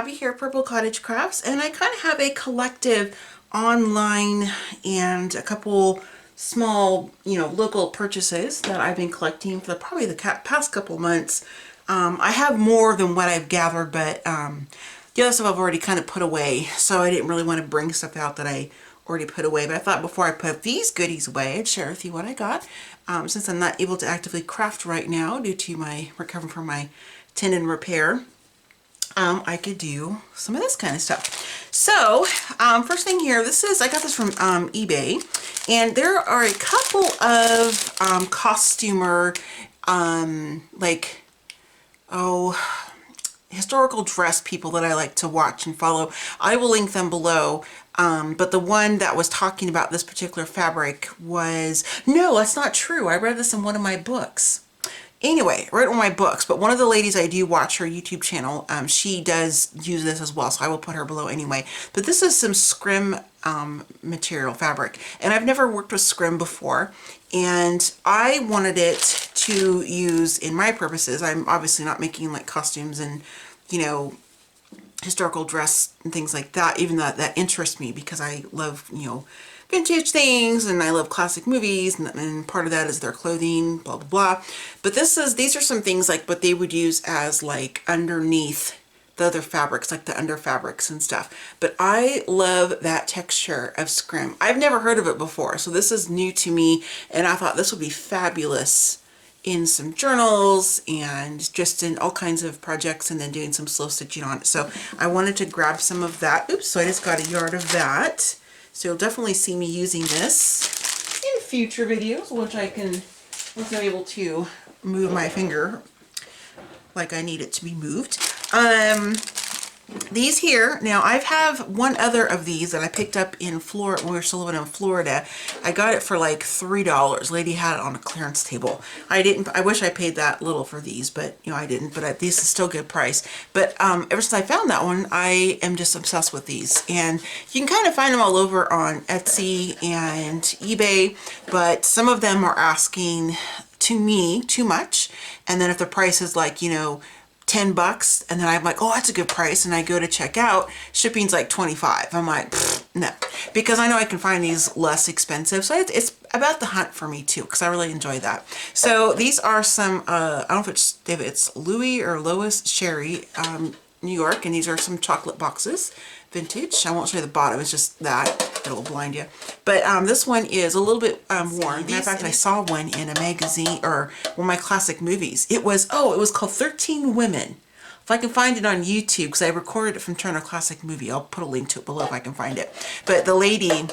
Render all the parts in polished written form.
Abby here at Purple Cottage Crafts, and I kind of have a collective online and a couple small, local purchases that I've been collecting for probably the past couple months. I have more than what I've gathered, but the other stuff I've already kind of put away, so I didn't really want to bring stuff out that I already put away. But I thought before I put these goodies away, I'd share with you what I got. Since I'm not able to actively craft right now due to my recovering from my tendon repair, I could do some of this kind of stuff. So first thing here, I got this from eBay, and there are a couple of costumer historical dress people that I like to watch and follow. I will link them below. But the one that was talking about this particular fabric was, no, that's not true. I read this in one of my books. Anyway, I read one of my books, but one of the ladies I do watch her YouTube channel, she does use this as well, so I will put her below anyway. But this is some scrim material fabric, and I've never worked with scrim before, and I wanted it to use in my purposes. I'm obviously not making like costumes and, historical dress and things like that, even though that interests me because I love, vintage things and I love classic movies, and part of that is their clothing, blah blah blah. But these are some things like what they would use as like underneath the other fabrics, like the under fabrics and stuff. But I love that texture of scrim. I've never heard of it before, so this is new to me, and I thought this would be fabulous in some journals and just in all kinds of projects, and then doing some slow stitching on it. So I wanted to grab some of that. Oops, so I just got a yard of that. So you'll definitely see me using this in future videos, which once I'm able to move my finger like I need it to be moved. These here, now I have one other of these that I picked up in Florida when we were still living in Florida. I got it for like $3. Lady had it on a clearance table. I wish I paid that little for these, but I didn't. But this is still a good price. But ever since I found that one, I am just obsessed with these. And you can kind of find them all over on Etsy and eBay, but some of them are asking to me too much. And then if the price is like, $10, and then I'm like, oh, that's a good price, and I go to check out, shipping's like $25. I'm like, no, because I know I can find these less expensive. So it's about the hunt for me too, because I really enjoy that. So these are some I don't know if it's Louis or Lois Sherry, New York, and these are some chocolate boxes, vintage. I won't show you the bottom, it's just that, it'll blind you. But this one is a little bit worn. Matter of fact, I saw one in a magazine, or one of my classic movies. It was called 13 Women. If I can find it on YouTube, because I recorded it from Turner Classic Movie. I'll put a link to it below if I can find it. But the lady,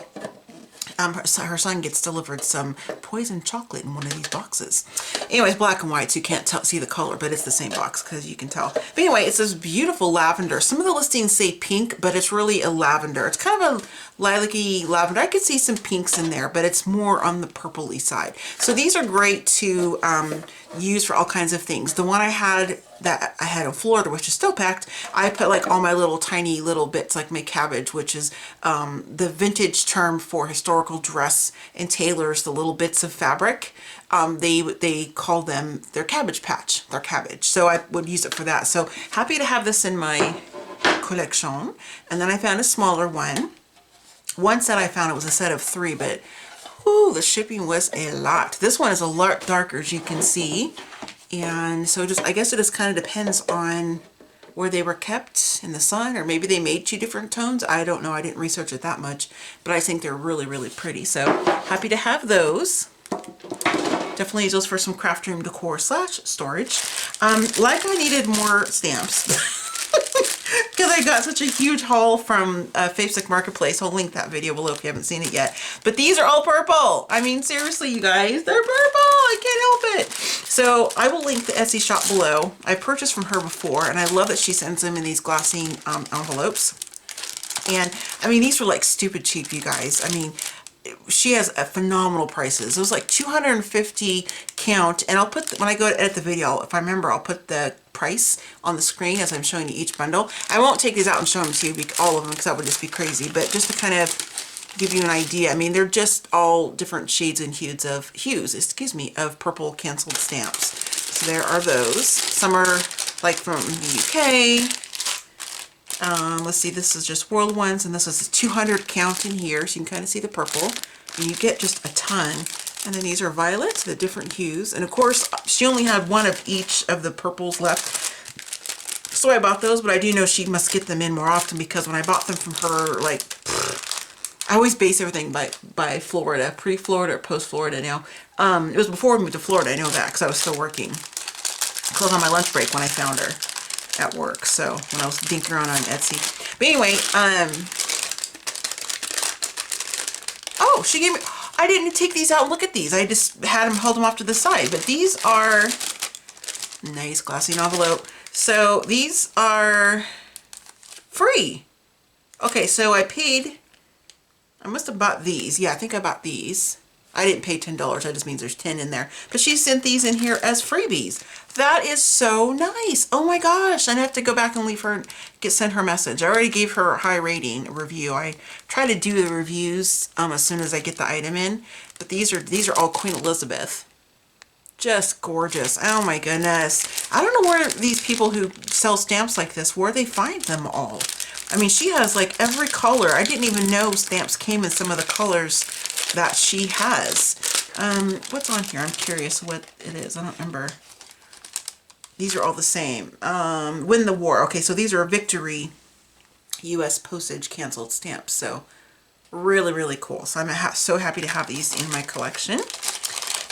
her son gets delivered some poison chocolate in one of these boxes. Anyways, black and white, so you can't see the color, but it's the same box because you can tell. But anyway, it's this beautiful lavender. Some of the listings say pink, but it's really a lavender. It's kind of a lilac-y lavender. I could see some pinks in there, but it's more on the purpley side. So these are great to use for all kinds of things. The one I had in Florida, which is still packed, I put like all my little tiny little bits, like my cabbage, which is the vintage term for historical dress and tailors, the little bits of fabric. They call them their cabbage patch, their cabbage. So I would use it for that. So happy to have this in my collection. And then I found a smaller one. One set I found, it was a set of 3, but whew, the shipping was a lot. This one is a lot darker, as you can see. And so I guess it just kind of depends on where they were kept in the sun, or maybe they made 2 different tones. I don't know. I didn't research it that much, but I think they're really, really pretty. So happy to have those. Definitely use those for some craft room decor / storage. Like I needed more stamps. Because I got such a huge haul from Facebook Marketplace. I'll link that video below if you haven't seen it yet. But these are all purple. I mean, seriously, you guys, they're purple. I can't help it. So I will link the Etsy shop below. I purchased from her before, and I love that she sends them in these glassine envelopes. And I mean, these were like stupid cheap, you guys. I mean, she has a phenomenal prices. It was like $250 count, and I'll put when I go to edit the video, if I remember, I'll put the price on the screen as I'm showing you each bundle. I won't take these out and show them to you, all of them, because that would just be crazy, but just to kind of give you an idea. I mean, they're just all different shades and hues of purple canceled stamps. So there are those. Some are like from the UK, Let's see, this is just World Ones, and this is a 200 count in here, so you can kind of see the purple. And you get just a ton. And then these are violets, the different hues. And of course, she only had one of each of the purples left. So I bought those, but I do know she must get them in more often because when I bought them from her, like, I always base everything by Florida, pre-Florida or post-Florida now. It was before we moved to Florida, I know that, because I was still working. I was on my lunch break when I found her at work, so when I was dinking around on Etsy. But anyway, oh, she gave me, I didn't take these out and look at these. I just had them, held them off to the side. But these are, nice glassine envelope. So these are free. Okay, so I paid, I must have bought these. Yeah, I think I bought these. I didn't pay $10, that just means there's 10 in there. But she sent these in here as freebies. That is so nice. Oh my gosh, I have to go back and leave her, send her a message. I already gave her a high rating, a review. I try to do the reviews as soon as I get the item in. But these are all Queen Elizabeth. Just gorgeous. Oh my goodness. I don't know where these people who sell stamps like this, where they find them all. I mean, she has like every color. I didn't even know stamps came in some of the colors that she has. What's on here? I'm curious what it is. I don't remember. These are all the same. Win the War. Okay, so these are Victory U.S. postage canceled stamps. So really, really cool. So I'm so happy to have these in my collection.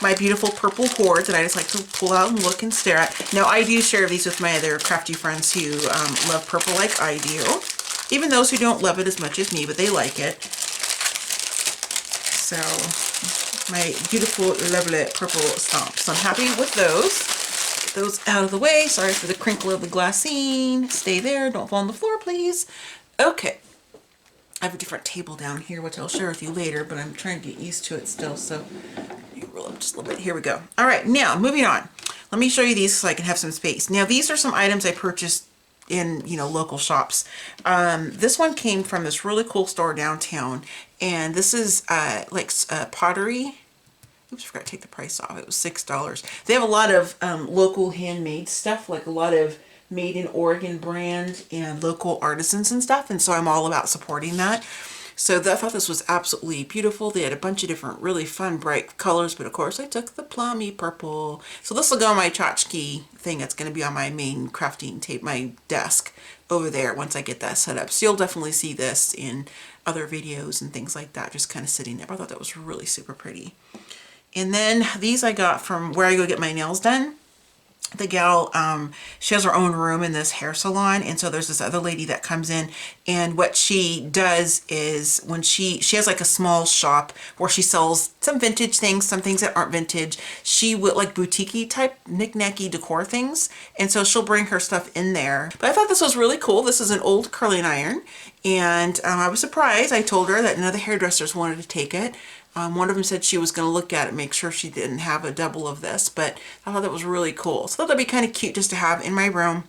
My beautiful purple hoard that I just like to pull out and look and stare at. Now, I do share these with my other crafty friends who love purple like I do. Even those who don't love it as much as me, but they like it. So, my beautiful, lovely purple stamps. So I'm happy with those. Get those out of the way. Sorry for the crinkle of the glassine. Stay there. Don't fall on the floor, please. Okay. I have a different table down here, which I'll share with you later, but I'm trying to get used to it still, so you roll up just a little bit. Here we go. All right, now moving on. Let me show you these so I can have some space. Now, these are some items I purchased in, you know, local shops. This one came from this really cool store downtown, and this is pottery. Oops, I forgot to take the price off. It was $6. They have a lot of local handmade stuff, like a lot of made in Oregon brand and local artisans and stuff, and so I'm all about supporting that. So I thought this was absolutely beautiful. They had a bunch of different really fun bright colors, but of course I took the plummy purple. So this will go on my tchotchke thing that's going to be on my main crafting tape, my desk over there once I get that set up. So you'll definitely see this in other videos and things like that, just kind of sitting there. But I thought that was really super pretty. And then these I got from where I go get my nails done. The gal, she has her own room in this hair salon, and so there's this other lady that comes in, and what she does is when she has like a small shop where she sells some vintage things, some things that aren't vintage. She would like boutique-y type knick-knacky decor things, and so she'll bring her stuff in there. But I thought this was really cool. This is an old curling iron, and I was surprised. I told her that none of the hairdressers wanted to take it. One of them said she was going to look at it, make sure she didn't have a double of this, but I thought that was really cool. So I thought that'd be kind of cute just to have in my room.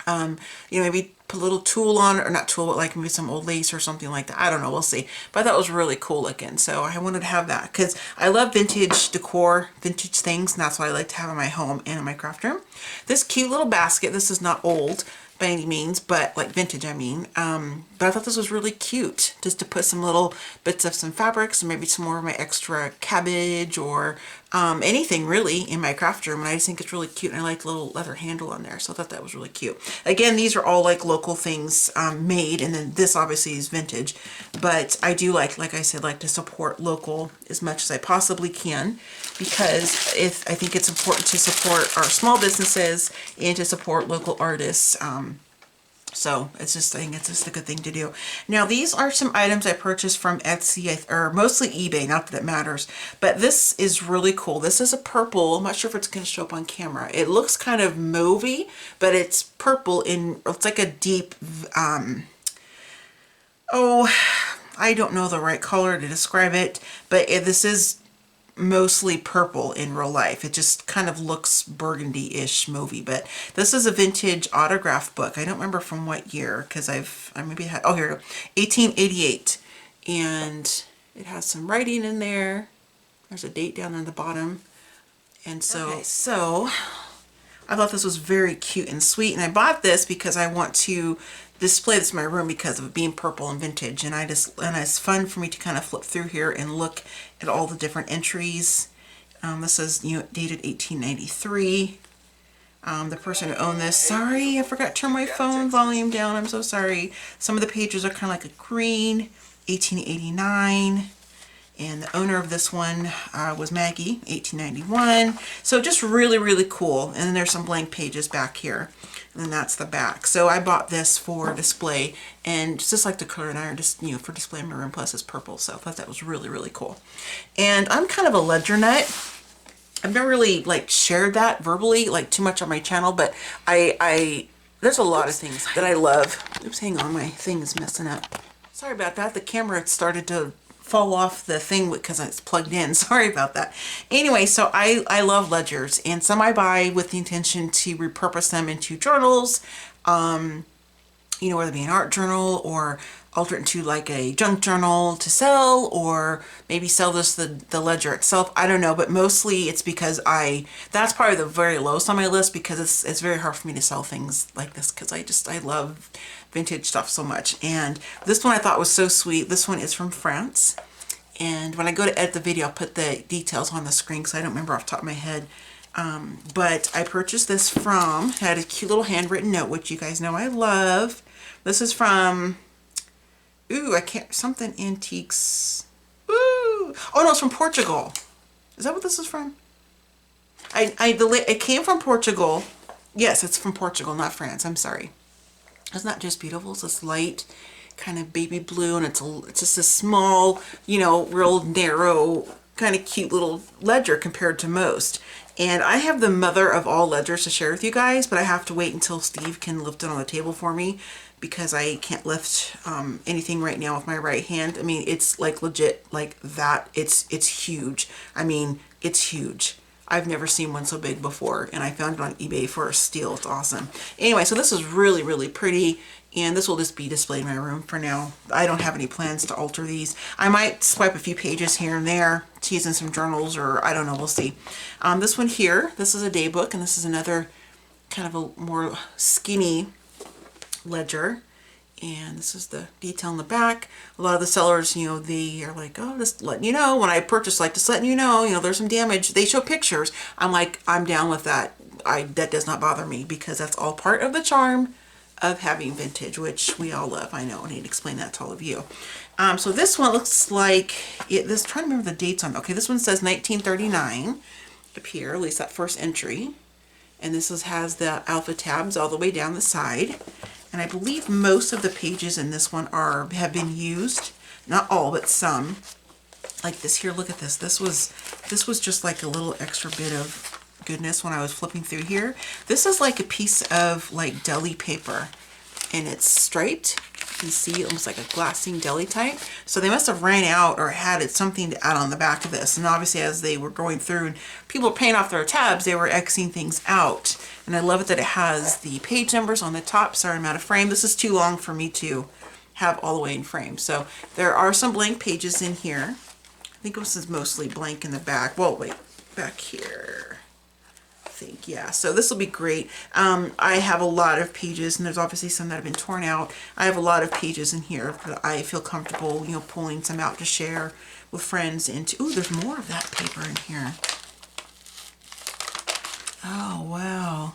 You know, maybe put a little tulle on it, or not tulle, but like maybe some old lace or something like that. I don't know, we'll see. But I thought it was really cool looking, so I wanted to have that because I love vintage decor, vintage things, and that's what I like to have in my home and in my craft room. This cute little basket, this is not old by any means, but like vintage, I mean. But I thought this was really cute, just to put some little bits of some fabrics and maybe some more of my extra cabbage or anything really in my craft room. And I just think it's really cute, and I like the little leather handle on there, so I thought that was really cute. Again, these are all like local things made, and then this obviously is vintage, but I do like I said, like to support local as much as I possibly can, because I think it's important to support our small businesses and to support local artists. So it's just, I think it's just a good thing to do. Now, these are some items I purchased from Etsy, or mostly eBay, not that it matters, but this is really cool. This is a purple. I'm not sure if it's going to show up on camera. It looks kind of mauvey, but it's purple it's like a deep, oh, I don't know the right color to describe it, but this is mostly purple in real life. It just kind of looks burgundy-ish, mauvey, but this is a vintage autograph book. I don't remember from what year, because I maybe had, oh, here we go, 1888, and it has some writing in there. There's a date down on the bottom, and so, okay, so I thought this was very cute and sweet, and I bought this because I want to display this in my room because of it being purple and vintage, and it's fun for me to kind of flip through here and look at all the different entries. This is, you know, dated 1893. The person who owned this, sorry, I forgot to turn my phone volume down. I'm so sorry. Some of the pages are kind of like a green, 1889. And the owner of this one was Maggie, 1891. So just really, really cool. And then there's some blank pages back here. And then that's the back. So I bought this for display, and just like the color and iron, just, you know, for display in my room, plus it's purple. So I thought that was really, really cool. And I'm kind of a ledger nut. I've never really like shared that verbally like too much on my channel, but there's a lot of things that I love. Oops, hang on, my thing is messing up. Sorry about that. The camera started to fall off the thing because it's plugged in. Sorry about that. Anyway, so I love ledgers, and some I buy with the intention to repurpose them into journals, you know, whether it be an art journal or alter it into like a junk journal to sell, or maybe sell this the ledger itself. I don't know, but mostly it's because that's probably the very lowest on my list, because it's very hard for me to sell things like this because I love vintage stuff so much. And this one I thought was so sweet. This one is from France, and when I go to edit the video, I'll put the details on the screen because I don't remember off the top of my head. But I purchased this had a cute little handwritten note, which you guys know I love. This is from, ooh, something antiques. Ooh, oh no, it's from Portugal. Is that what this is from? It came from Portugal. Yes, it's from Portugal, not France. I'm sorry. It's not just beautiful. It's this light kind of baby blue, and it's just a small, you know, real narrow, kind of cute little ledger compared to most. And I have the mother of all ledgers to share with you guys, but I have to wait until Steve can lift it on the table for me, because I can't lift anything right now with my right hand. I mean, it's like legit like that. It's huge. I mean, it's huge. I've never seen one so big before, and I found it on eBay for a steal. It's awesome. Anyway, so this is really, really pretty, and this will just be displayed in my room for now. I don't have any plans to alter these. I might swipe a few pages here and there to use in some journals, or I don't know, we'll see. This one here, this is a day book, and this is another kind of a more skinny ledger. And this is the detail in the back. A lot of the sellers, you know, they are like, oh, just letting you know, when I purchase, like, just letting you know, there's some damage. They show pictures. I'm like, I'm down with that. That does not bother me, because that's all part of the charm of having vintage, which we all love. I know, I need to explain that to all of you. So this one looks like, trying to remember the dates on it. Okay, this one says 1939 up here, at least that first entry. And this has the alpha tabs all the way down the side. And I believe most of the pages in this one have been used. Not all, but some. Like this here, look at this. This was just like a little extra bit of goodness when I was flipping through here. This is like a piece of like deli paper, and it's striped. You can see almost like a glassine deli type. So they must have ran out or had something to add on the back of this. And obviously, as they were going through and people were paying off their tabs, they were Xing things out. And I love it that it has the page numbers on the top. Sorry, I'm out of frame. This is too long for me to have all the way in frame. So there are some blank pages in here. I think this is mostly blank in the back. Well, wait, back here. I think, yeah. So this will be great. I have a lot of pages, and there's obviously some that have been torn out. I have a lot of pages in here that I feel comfortable, pulling some out to share with friends. Ooh, there's more of that paper in here. Oh, wow.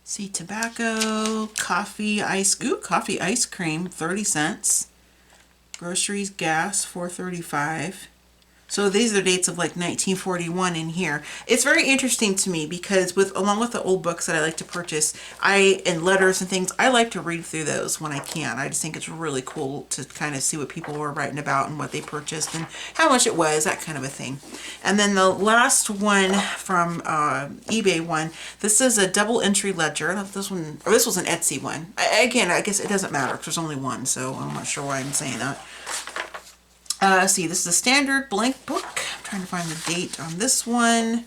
See, tobacco, coffee, coffee ice cream, 30 cents. Groceries, gas, $4.35. So these are dates of like 1941 in here. It's very interesting to me because along with the old books that I like to purchase, and letters and things, I like to read through those when I can. I just think it's really cool to kind of see what people were writing about and what they purchased and how much it was, that kind of a thing. And then the last one from eBay one, this is a double entry ledger. This was an Etsy one. Again, I guess it doesn't matter because there's only one, so I'm not sure why I'm saying that. See, this is a standard blank book. I'm trying to find the date on this one.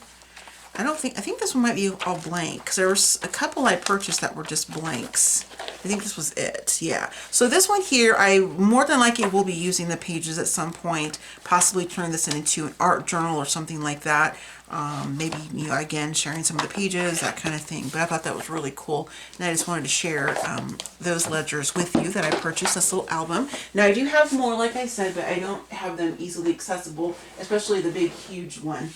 I think this one might be all blank, because there was a couple I purchased that were just blanks. I think this was it. Yeah. So this one here, I more than likely will be using the pages at some point, possibly turn this into an art journal or something like that. Maybe, you know, again, sharing some of the pages, that kind of thing. But I thought that was really cool. And I just wanted to share those ledgers with you that I purchased, this little album. Now I do have more, like I said, but I don't have them easily accessible, especially the big, huge one.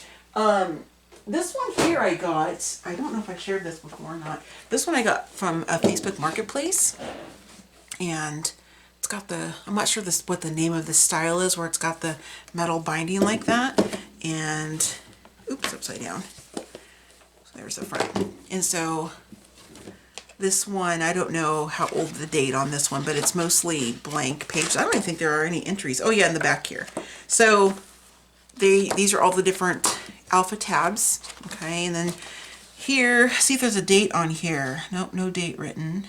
This one here I got, I don't know if I shared this before or not. This one I got from a Facebook Marketplace. And it's got the, I'm not sure what the name of the style is, where it's got the metal binding like that. And, oops, upside down. So there's the front. And so this one, I don't know how old the date on this one, but it's mostly blank pages. I don't even think there are any entries. Oh yeah, in the back here. So these are all the different alpha tabs. Okay, and then here, see if there's a date on here. Nope, no date written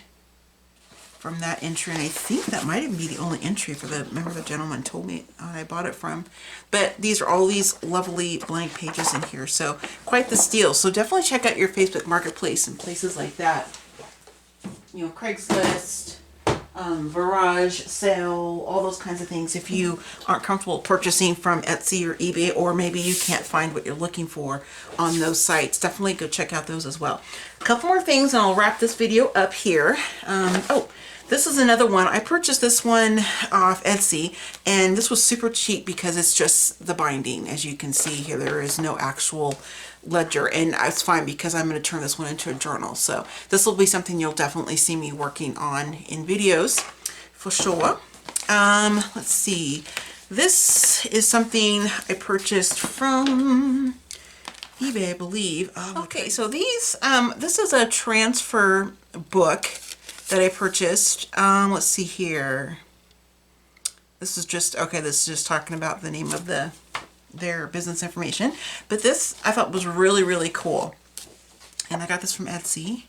from that entry. And I think that might even be the only entry for the, remember the gentleman told me I bought it from. But these are all these lovely blank pages in here. So quite the steal. So definitely check out your Facebook Marketplace and places like that. You know, Craigslist, Garage sale, all those kinds of things. If you aren't comfortable purchasing from Etsy or eBay, or maybe you can't find what you're looking for on those sites, definitely go check out those as well. A couple more things and I'll wrap this video up here. Oh, this is another one. I purchased this one off Etsy, and this was super cheap because it's just the binding. As you can see here, there is no actual ledger, and it's fine because I'm going to turn this one into a journal. So this will be something you'll definitely see me working on in videos for sure. Let's see. This is something I purchased from eBay, I believe. Okay, so these, this is a transfer book that I purchased. Let's see here. This is just, okay, this is just talking about the name of their business information. But this I thought was really, really cool. And I got this from Etsy.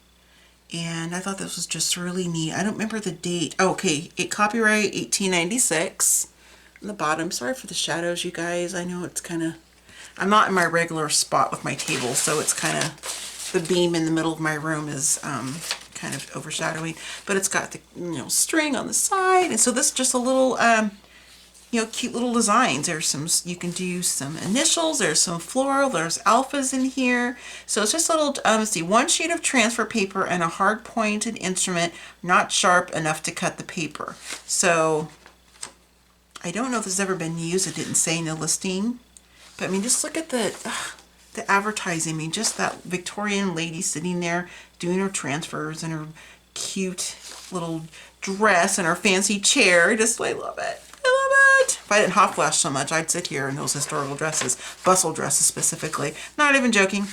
And I thought this was just really neat. I don't remember the date. Oh, okay, copyright 1896. On the bottom, sorry for the shadows, you guys. I know it's kind of, I'm not in my regular spot with my table, so it's kind of, the beam in the middle of my room is kind of overshadowing, but it's got the, you know, string on the side. And so this is just a little, you know, cute little designs. There's some, you can do some initials, there's some floral, there's alphas in here. So it's just a little, let's see, one sheet of transfer paper and a hard pointed instrument, not sharp enough to cut the paper. So I don't know if this has ever been used. It didn't say in the listing, but I mean, just look at the advertising. I mean, just that Victorian lady sitting there doing her transfers and her cute little dress and her fancy chair. Just, I love it. I love it. If I didn't hot flash so much, I'd sit here in those historical dresses, bustle dresses specifically. Not even joking.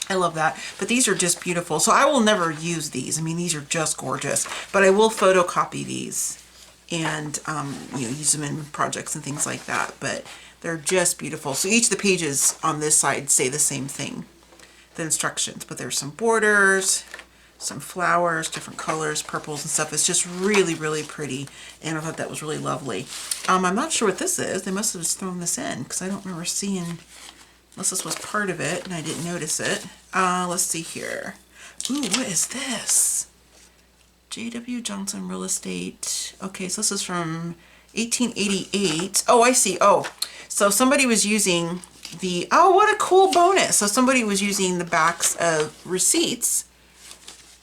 I love that. But these are just beautiful. So I will never use these. I mean, these are just gorgeous. But I will photocopy these and you know, use them in projects and things like that. But they're just beautiful. So each of the pages on this side say the same thing, the instructions. But there's some borders, some flowers, different colors, purples and stuff. It's just really, really pretty. And I thought that was really lovely. I'm not sure what this is. They must have just thrown this in because I don't remember seeing, unless this was part of it and I didn't notice it. Let's see here. Ooh, what is this? J.W. Johnson Real Estate. Okay, so this is from 1888. Oh, I see. Oh, so somebody was using the, oh, what a cool bonus. So somebody was using the backs of receipts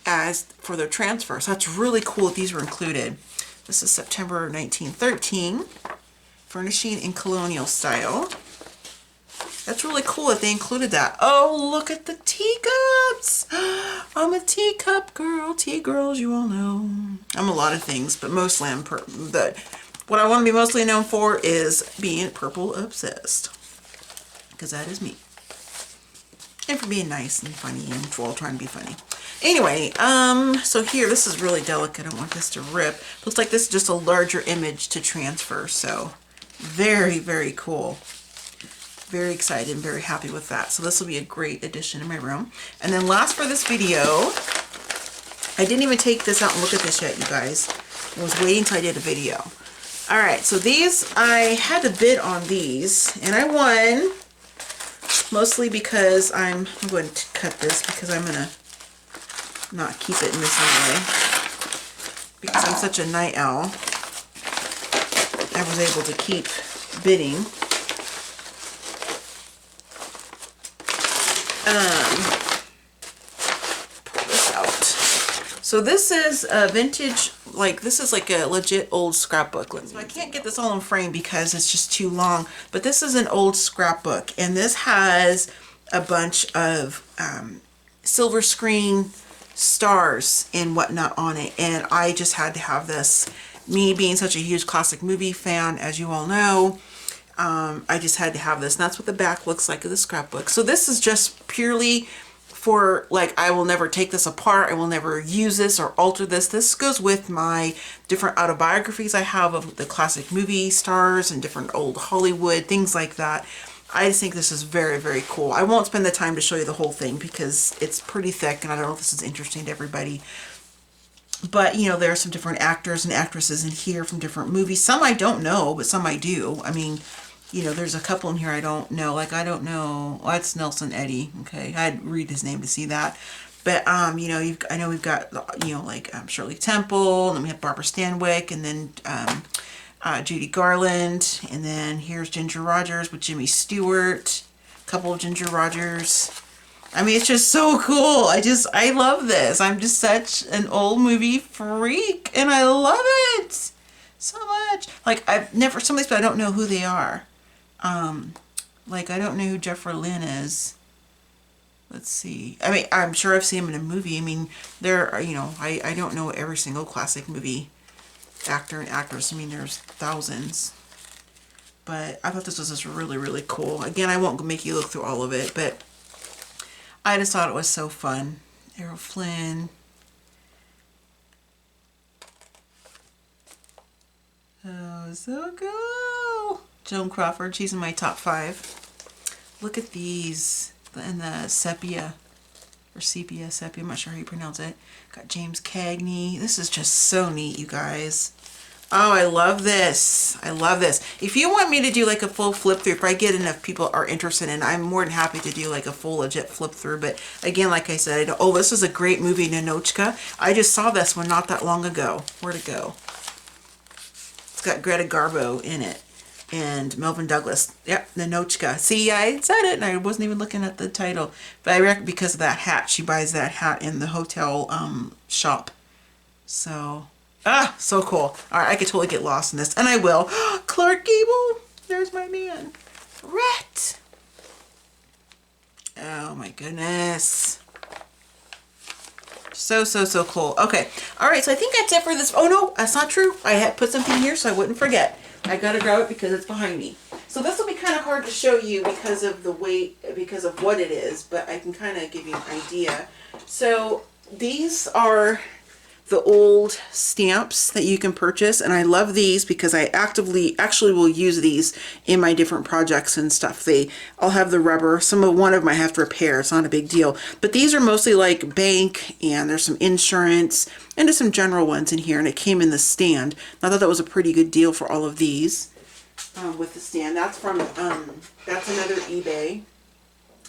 as for their transfer. So that's really cool that these were included. This is September 1913. Furnishing in colonial style. That's really cool that they included that. Oh, look at the teacups. I'm a teacup girl. Tea girls, you all know. I'm a lot of things, but mostly I'm what I want to be mostly known for is being purple obsessed. Because that is me. And for being nice and funny and well, trying to be funny. Anyway, so here, this is really delicate. I don't want this to rip. Looks like this is just a larger image to transfer. So very, very cool. Very excited and very happy with that. So this will be a great addition in my room. And then last for this video, I didn't even take this out and look at this yet, you guys. I was waiting until I did a video. All right, so these, I had to bid on these and I won, mostly because I'm going to cut this because I'm gonna not keep it in this way. because I'm such a night owl, I was able to keep bidding. Pull this out. So this is a vintage, like this is like a legit old scrapbook. So I can't get this all in frame because it's just too long, but this is an old scrapbook, and this has a bunch of silver screen stars and whatnot on it, and I just had to have this. Me being such a huge classic movie fan, as you all know, I just had to have this, and that's what the back looks like of the scrapbook. So this is just purely for, like, I will never take this apart, I will never use this or alter this. This goes with my different autobiographies I have of the classic movie stars and different old Hollywood, things like that. I just think this is very, very cool. I won't spend the time to show you the whole thing because it's pretty thick, and I don't know if this is interesting to everybody. But, you know, there are some different actors and actresses in here from different movies. Some I don't know, but some I do. I mean, you know, there's a couple in here I don't know. Like, I don't know. Well, that's Nelson Eddy. Okay, I had to read his name to see that. But, you know, I know we've got, you know, like Shirley Temple, and then we have Barbara Stanwyck, and then Judy Garland, and then here's Ginger Rogers with Jimmy Stewart. A couple of Ginger Rogers. I mean, it's just so cool. I love this. I'm just such an old movie freak, and I love it so much. Like, I've never, some of these, but I don't know who they are. Like, I don't know who Jeffrey Lynn is. Let's see. I mean, I'm sure I've seen him in a movie. I mean, there are, you know, I don't know every single classic movie actor and actress. I mean, there's thousands. But I thought this was just really, really cool. Again, I won't make you look through all of it, but I just thought it was so fun. Errol Flynn. Oh, so cool. Joan Crawford, she's in my top 5. Look at these. And the sepia, or sepia, I'm not sure how you pronounce it. Got James Cagney. This is just so neat, you guys. Oh, I love this. I love this. If you want me to do like a full flip through, if I get enough people are interested in, I'm more than happy to do like a full legit flip through. But again, like I said, oh, this is a great movie, Ninochka. I just saw this one not that long ago. Where'd it go? It's got Greta Garbo in it. And Melvin Douglas. Yep, Ninochka. See, I said it, and I wasn't even looking at the title. But I reckon because of that hat. She buys that hat in the hotel shop. So, so cool. All right, I could totally get lost in this, and I will. Clark Gable. There's my man. Rhett. Oh my goodness. So cool. Okay. All right, so I think that's it for this. Oh no, that's not true. I had put something here so I wouldn't forget. I gotta grab it because it's behind me. So this will be kind of hard to show you because of the weight, because of what it is, but I can kind of give you an idea. So these are the old stamps that you can purchase, and I love these because I actually will use these in my different projects and stuff. I'll have the rubber. One of them I have to repair. It's not a big deal, but these are mostly like bank, and there's some insurance and just some general ones in here, and it came in the stand. I thought that was a pretty good deal for all of these with the stand. That's from that's another eBay,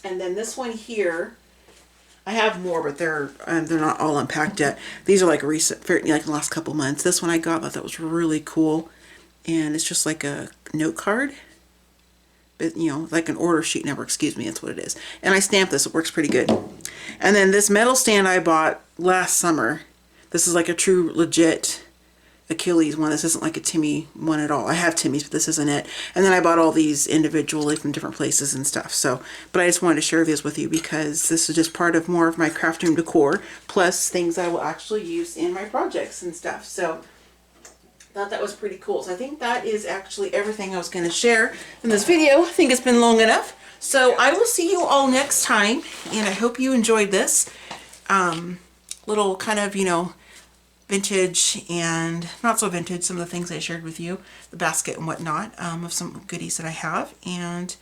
and then this one here. I have more, but they're not all unpacked yet. These are like recent, like the last couple months. This one I got, thought that was really cool, and it's just like a note card, but you know, like an order sheet number. Excuse me, that's what it is. And I stamped this. It works pretty good. And then this metal stand I bought last summer. This is like a true legit Achilles one. This isn't like a Timmy one at all. I have Timmy's, but this isn't it. And then I bought all these individually from different places and stuff. So, but I just wanted to share these with you because this is just part of more of my craft room decor, plus things I will actually use in my projects and stuff. So, thought that was pretty cool. So I think that is actually everything I was going to share in this video. I think it's been long enough. So I will see you all next time, and I hope you enjoyed this little kind of, you know, vintage and not so vintage, some of the things I shared with you, the basket and whatnot, of some goodies that I have. And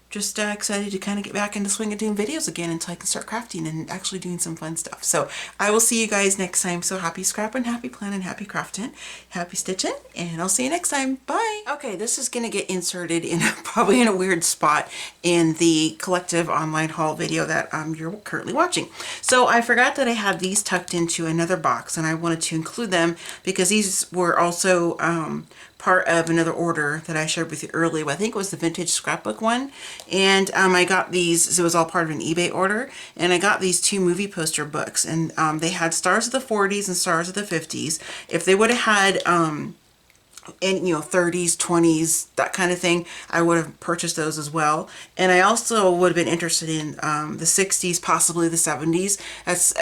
just excited to kind of get back into swing of doing videos again until I can start crafting and actually doing some fun stuff. So I will see you guys next time. So happy scrapping, happy planning, happy crafting, happy stitching, and I'll see you next time. Bye. Okay, this is going to get inserted in probably in a weird spot in the collective online haul video that you're currently watching. So I forgot that I had these tucked into another box, and I wanted to include them because these were also part of another order that I shared with you earlier. I think it was the vintage scrapbook one, and I got these, so it was all part of an eBay order, and I got these 2 movie poster books, and they had stars of the 40s and stars of the 50s. If they would have had in 30s, 20s, that kind of thing, I would have purchased those as well. And I also would have been interested in the 60s, possibly the 70s. That's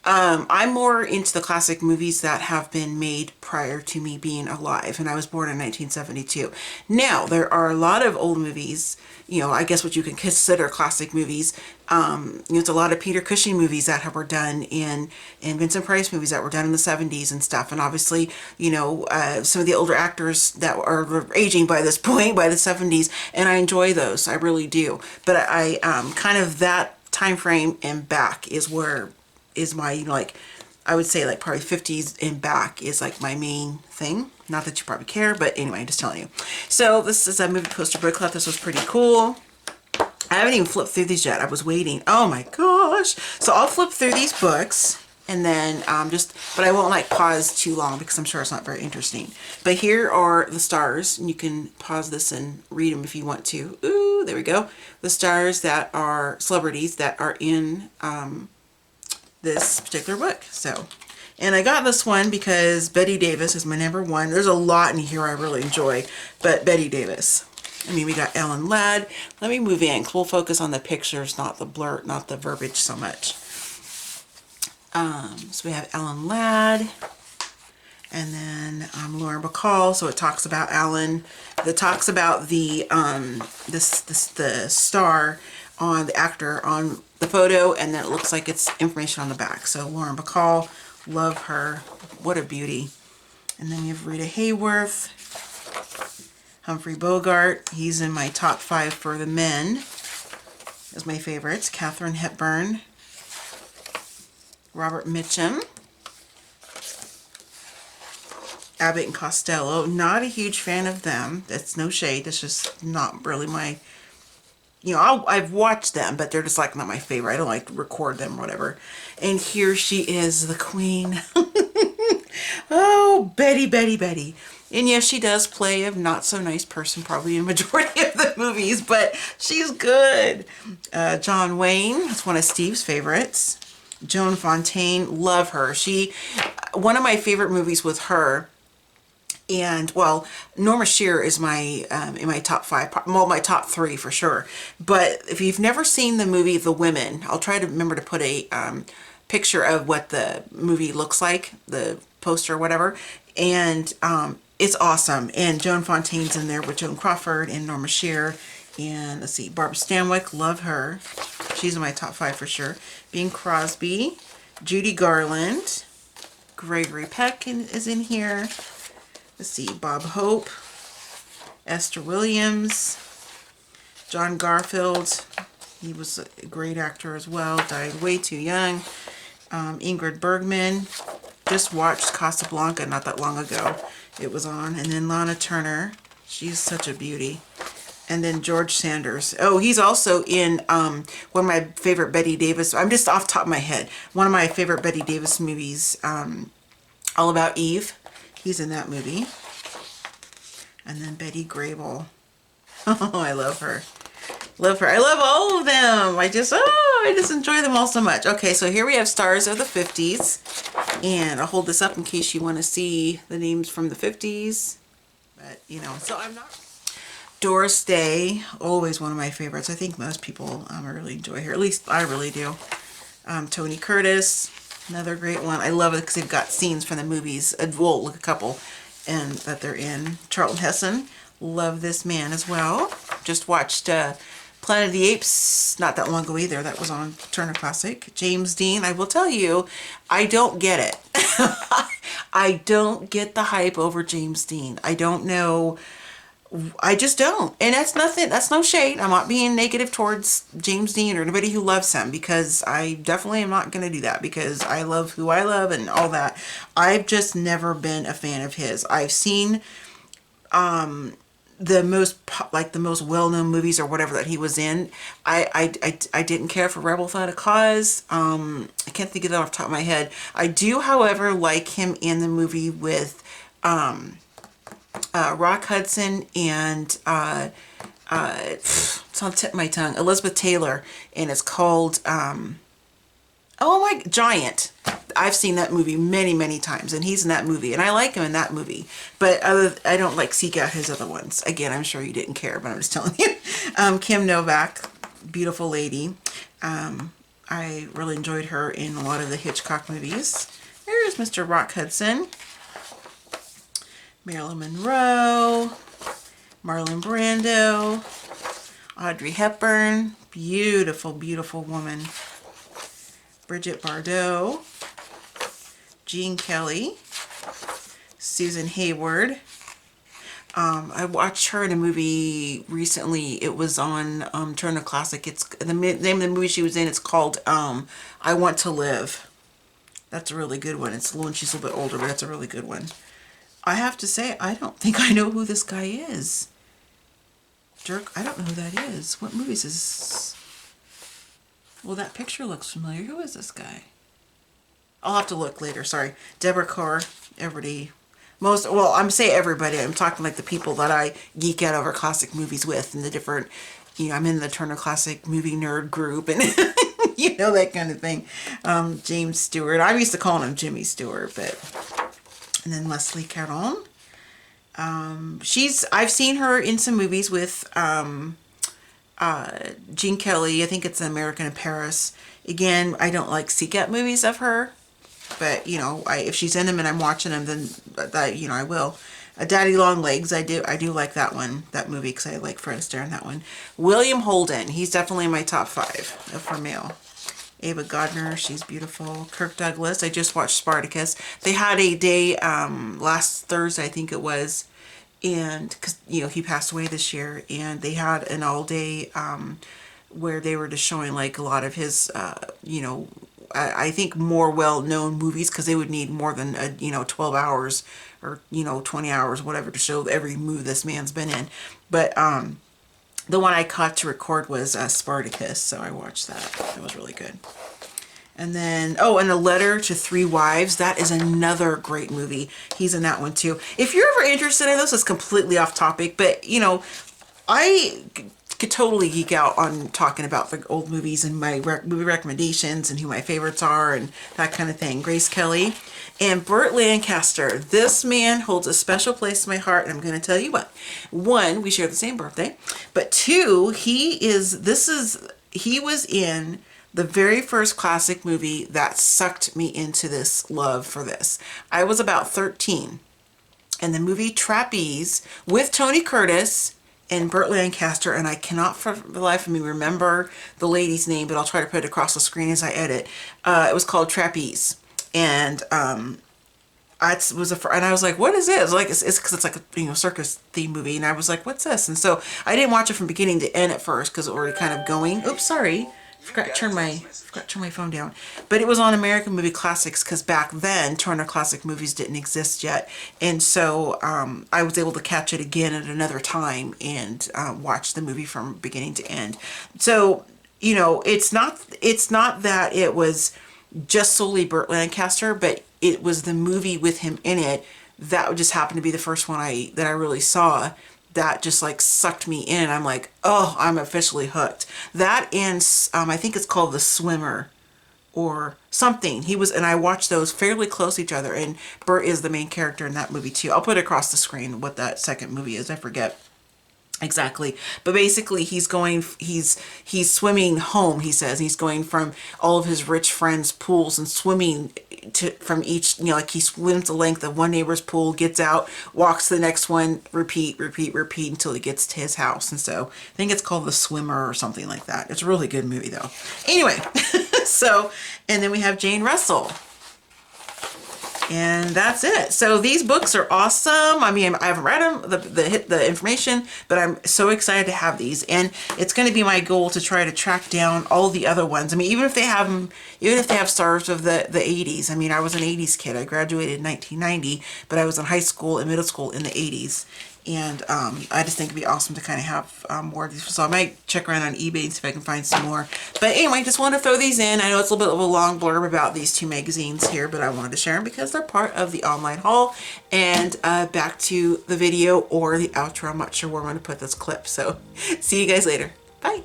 I'm more into the classic movies that have been made prior to me being alive, and I was born in 1972. Now, there are a lot of old movies, I guess what you can consider classic movies. It's a lot of Peter Cushing movies that were done and Vincent Price movies that were done in the 70s and stuff. And obviously, some of the older actors that are aging by this point, by the 70s, and I enjoy those. I really do. But I kind of that time frame and back is where is my, I would say probably 50s and back is my main thing. Not that you probably care, but anyway, I'm just telling you. So this is a movie poster booklet. This was pretty cool. I haven't even flipped through these yet. I was waiting. Oh my gosh. So I'll flip through these books and then but I won't pause too long because I'm sure it's not very interesting. But here are the stars, and you can pause this and read them if you want to. Ooh, there we go. The stars that are celebrities that are in this particular book. So, and I got this one because Betty Davis is my number one. There's a lot in here I really enjoy, but Betty Davis. I mean, we got Ellen Ladd. Let me move in because we'll focus on the pictures, not the blur, not the verbiage so much. So we have Ellen Ladd, and then Lauren Bacall. So it talks about Ellen. It talks about the the star on the actor on the photo, and then it looks like it's information on the back. So Lauren Bacall, love her. What a beauty. And then we have Rita Hayworth, Humphrey Bogart. He's in my top 5 for the men. Is my favorites. Katharine Hepburn, Robert Mitchum, Abbott and Costello. Not a huge fan of them. That's no shade. That's just not really my, I've watched them, but they're just not my favorite. I don't like to record them or whatever. And here she is, the queen. Oh, Betty, Betty, Betty. And yes, she does play a not so nice person probably in the majority of the movies, but she's good. John Wayne, that's one of Steve's favorites. Joan Fontaine, love her. One of my favorite movies with her, and well, Norma Shearer is my in my top 5, well, my top 3 for sure. But if you've never seen the movie The Women, I'll try to remember to put a picture of what the movie looks like, the poster or whatever, and it's awesome. And Joan Fontaine's in there with Joan Crawford and Norma Shearer, and let's see, Barbara Stanwyck, love her. She's in my top 5 for sure. Bing Crosby, Judy Garland, Gregory Peck is in here. Let's see, Bob Hope, Esther Williams, John Garfield. He was a great actor as well, died way too young. Ingrid Bergman, just watched Casablanca not that long ago. It was on. And then Lana Turner, she's such a beauty. And then George Sanders. Oh, he's also in one of my favorite Betty Davis. I'm just off the top of my head. One of my favorite Betty Davis movies, All About Eve. He's in that movie. And then Betty Grable. Oh, I love her. Love her. I love all of them. I just enjoy them all so much. Okay, so here we have stars of the 50s. And I'll hold this up in case you want to see the names from the 50s. But, so I'm not... Doris Day, always one of my favorites. I think most people really enjoy her. At least I really do. Tony Curtis, another great one. I love it because they've got scenes from the movies. Well, look, a couple and that they're in. Charlton Heston, love this man as well. Just watched Planet of the Apes not that long ago either. That was on Turner Classic. James Dean, I will tell you, I don't get it. I don't get the hype over James Dean. I don't know I just don't. And that's nothing, that's no shade. I'm not being negative towards James Dean or anybody who loves him, because I definitely am not going to do that, because I love who I love and all that. I've just never been a fan of his. I've seen the most like the most well-known movies or whatever that he was in. I didn't care for Rebel Without a Cause. I can't think of that off the top of my head. I do, however, like him in the movie with Rock Hudson and it's on the tip of my tongue, Elizabeth Taylor, and it's called oh my, Giant. I've seen that movie many, many times, and he's in that movie, and I like him in that movie. But I don't like seek out his other ones. Again, I'm sure you didn't care, but I'm just telling you. Kim Novak, beautiful lady. I really enjoyed her in a lot of the Hitchcock movies. There's Mr. Rock Hudson. Marilyn Monroe. Marlon Brando. Audrey Hepburn. Beautiful, beautiful woman. Bridget Bardot. Gene Kelly. Susan Hayward. I watched her in a movie recently. It was on Turner Classic. It's the name of the movie she was in. It's called I Want to Live. That's a really good one. It's when she's a little bit older, but that's a really good one. I have to say, I don't think I know who this guy is. Jerk, I don't know who that is. What movies is this? Well, that picture looks familiar. Who is this guy? I'll have to look later. Sorry. Deborah Kerr. Everybody. Well, I'm saying everybody. I'm talking like the people that I geek out over classic movies with, and the different, I'm in the Turner Classic Movie Nerd group, and that kind of thing. James Stewart. I used to call him Jimmy Stewart, and then Leslie Caron. I've seen her in some movies with Gene Kelly. I think it's American in Paris. Again, I don't like seek out movies of her, but if she's in them and I'm watching them, then I will. Daddy Long Legs, I do like that movie, because I like Fred Astaire in that one. William Holden, he's definitely in my top 5 for male. Ava Gardner, she's beautiful. Kirk Douglas, I just watched Spartacus. They had a day last Thursday, I think it was, and because he passed away this year, and they had an all day where they were just showing like a lot of his I think more well-known movies, because they would need more than 12 hours or 20 hours, whatever, to show every movie this man's been in. But the one I caught to record was Spartacus, so I watched that. It was really good. And then, and A Letter to Three Wives. That is another great movie. He's in that one too. If you're ever interested in this, it's completely off topic, but I could totally geek out on talking about the old movies and my movie recommendations and who my favorites are and that kind of thing. Grace Kelly and Burt Lancaster. This man holds a special place in my heart, and I'm going to tell you what. 1, we share the same birthday, but 2, he was in the very first classic movie that sucked me into this love for this. I was about 13, and the movie Trapeze with Tony Curtis and Burt Lancaster, and I cannot for the life of me remember the lady's name, but I'll try to put it across the screen as I edit. It was called Trapeze, and and I was like, what is this? Like, it's because it's like a circus theme movie, and I was like, what's this? And so I didn't watch it from beginning to end at first, because it was already kind of going. Oops, sorry. Forgot to turn my phone down. But it was on American Movie Classics, because back then Turner Classic Movies didn't exist yet, and so I was able to catch it again at another time and watch the movie from beginning to end. So it's not that it was just solely Burt Lancaster, but it was the movie with him in it that just happened to be the first one that I really saw, that just like sucked me in. I'm like, oh, I'm officially hooked. That and I think it's called The Swimmer or something. And I watched those fairly close to each other, and Burt is the main character in that movie too. I'll put it across the screen what that second movie is. I forget exactly, but basically he's swimming home. He says he's going from all of his rich friends' pools and swimming from each, like he swims the length of one neighbor's pool, gets out, walks to the next one, repeat until he gets to his house. And so I think it's called The Swimmer or something like that. It's a really good movie though. Anyway, so, and then we have Jane Russell. And that's it. So these books are awesome. I mean, I haven't read them, the information, but I'm so excited to have these. And it's going to be my goal to try to track down all the other ones. I mean, even if they have them, even if they have stars of the 80s. I mean, I was an 80s kid. I graduated in 1990, but I was in high school and middle school in the 80s. And I just think it'd be awesome to kind of have more of these. So I might check around on eBay and see if I can find some more. But anyway, just wanted to throw these in. I know it's a little bit of a long blurb about these two magazines here, but I wanted to share them because they're part of the online haul. And back to the video or the outro. I'm not sure where I'm going to put this clip. So see you guys later. Bye.